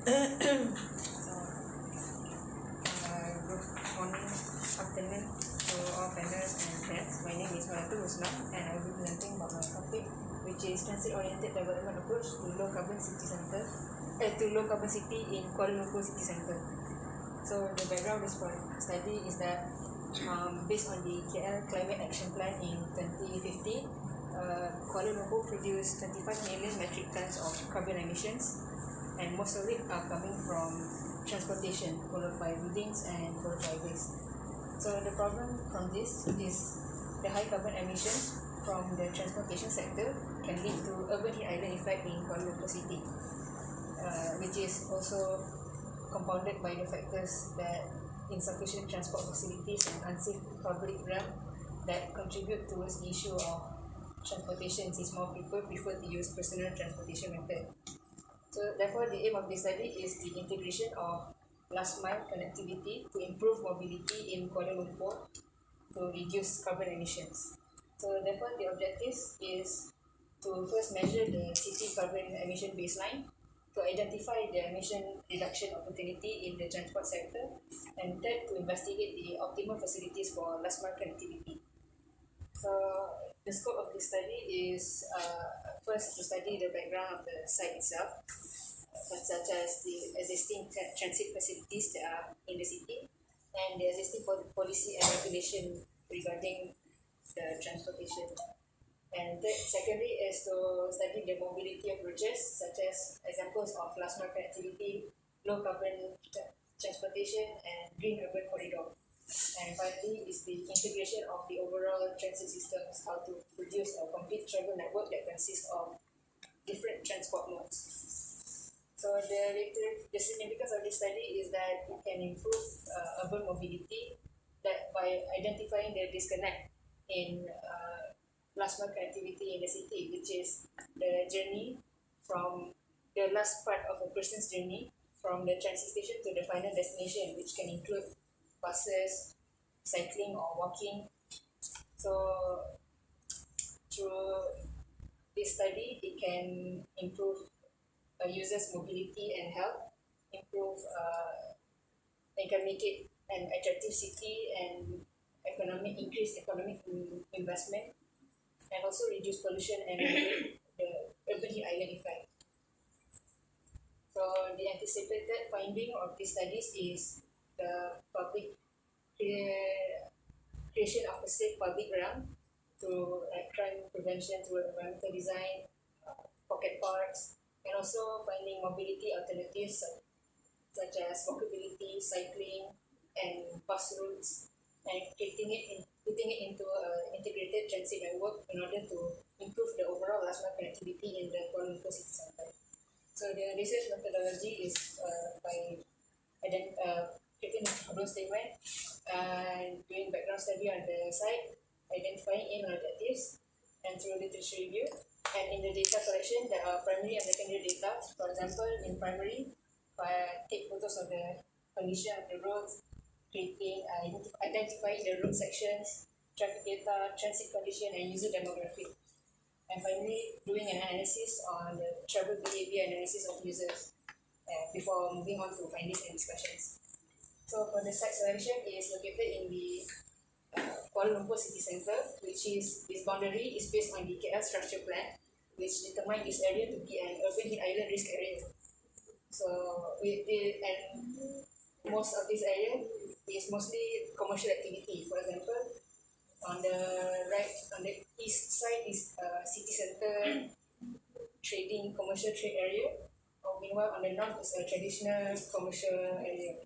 Good morning, afternoon to all panelists and friends. My name is Wardatul Husna and I will be presenting about my topic, which is transit-oriented development approach to low carbon city center, to low carbon city in Kuala Lumpur City Centre. So the background of this study is that based on the KL Climate Action Plan in 2050, Kuala Lumpur produced 25 million metric tons of carbon emissions, and most of it are coming from transportation, followed by buildings and followed by waste. So the problem from this is the high carbon emissions from the transportation sector can lead to urban heat island effect in Kuala Lumpur City, which is also compounded by the factors that insufficient transport facilities and unsafe public realm that contribute towards the issue of transportation, since more people prefer to use personal transportation method. So therefore, the aim of this study is the integration of last mile connectivity to improve mobility in Kuala Lumpur to reduce carbon emissions. So therefore, the objectives is to first measure the city carbon emission baseline, to identify the emission reduction opportunity in the transport sector, and third, to investigate the optimal facilities for last mile connectivity. So the scope of this study is first to study the background of the site itself, such as the existing transit facilities that are in the city and the existing policy and regulation regarding the transportation. And secondly is to study the mobility approaches, such as examples of last mile connectivity, low carbon transportation, and green urban corridor. And finally is the integration of the overall transit systems, how to produce a complete travel network that consists of different transport modes. So the significance of this study is that it can improve urban mobility, that by identifying the disconnect in last mile connectivity in the city, which is the journey from the last part of a person's journey from the transit station to the final destination, which can include buses, cycling or walking. So through this study, it can improve users' mobility and health, and can make it an attractive city and increase economic investment, and also reduce pollution and regulate the urban heat island effect. So the anticipated finding of these studies is the creation of a safe public realm through crime prevention, through environmental design, pocket parks, and also finding mobility alternatives such as walkability, cycling, and bus routes, and putting it into an integrated transit network in order to improve the overall last mile connectivity in the Kuala Lumpur City Centre. So the research methodology is by creating a problem statement and doing background study on the site, identifying aim and objectives, and through literature review. And in the data collection, there are primary and secondary data. For example, in primary, take photos of the condition of the roads, identifying the road sections, traffic data, transit condition, and user demographic. And finally, doing an analysis on the travel behavior analysis of users before moving on to findings and discussions. So for the site selection, it is located in the Kuala Lumpur City Centre, which is this boundary is based on the KL structure plan, which determines this area to be an urban heat island risk area. So most of this area is mostly commercial activity. For example, on the east side is city centre trading commercial trade area, or meanwhile on the north is a traditional commercial area.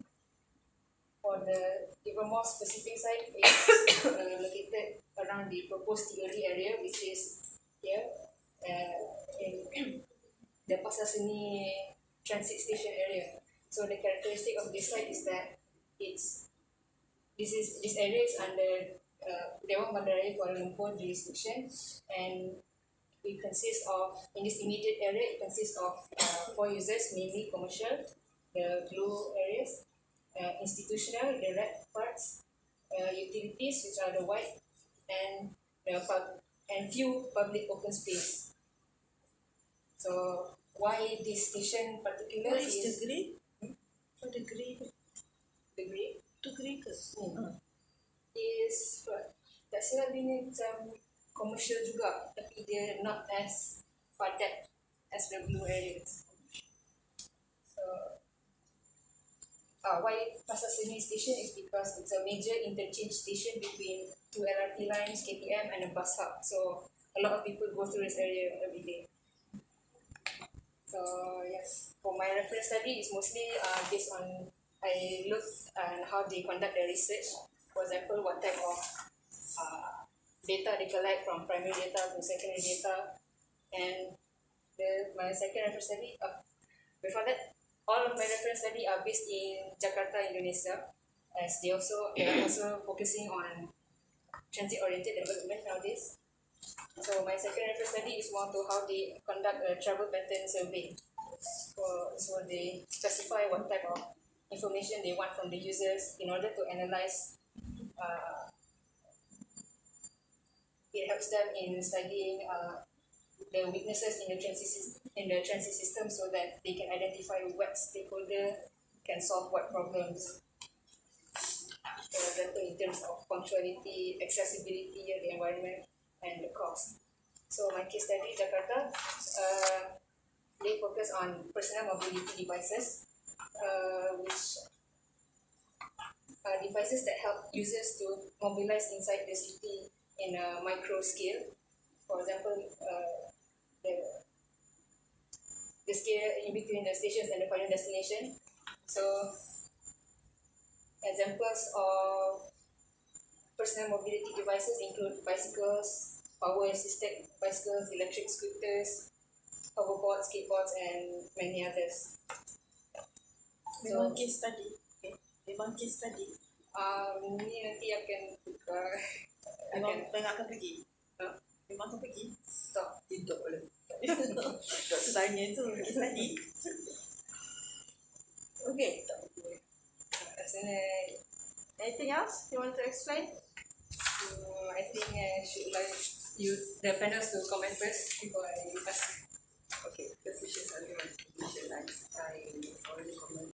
For the even more specific site is located around the proposed theory area, which is here in the Pasar Seni transit station area. So the characteristic of this site is that this area is under Dewan Bandaraya Kuala Lumpur jurisdiction, and it consists of, in this immediate area, it consists of 4 users, mainly commercial, the blue areas, institutional, the red parts, utilities, which are the white, and few public open space. So why this station particular What is the grade? What the grade? the grade Tu grade ke? is what? Tak silap dia ni macam commercial juga, tapi dia not as padat as the blue areas. So why Pasar Seni Station is because it's a major interchange station between two LRT lines, KTM and a bus hub. So a lot of people go through this area every day. So yes, for my reference study is mostly based on I look at how they conduct their research. For example, what type of data they collect from primary data to secondary data, and my second reference study before that, all of my reference study are based in Jakarta, Indonesia, as they are also focusing on transit-oriented development nowadays. So my second reference study is more to how they conduct a travel pattern survey. So they specify what type of information they want from the users in order to analyze. It helps them in studying the weaknesses in the transit system so that they can identify what stakeholder can solve what problems. For example, in terms of punctuality, accessibility of the environment, and the cost. So my case study, Jakarta, they focus on personal mobility devices, which are devices that help users to mobilize inside the city in a micro scale. For example, the scale in between the stations and the final destination. So examples of personal mobility devices include bicycles, power-assisted bicycles, electric scooters, hoverboards, skateboards, and many others. Memang case study. Memang case study. Ini nanti akan Memang akan pergi. Memang akan pergi. Tak. Tidak boleh. Tak tanya tu case study. Okay. Anything else you want to explain? I think I should like you the panels to comment first before I ask. Okay, physicians argument, I already comment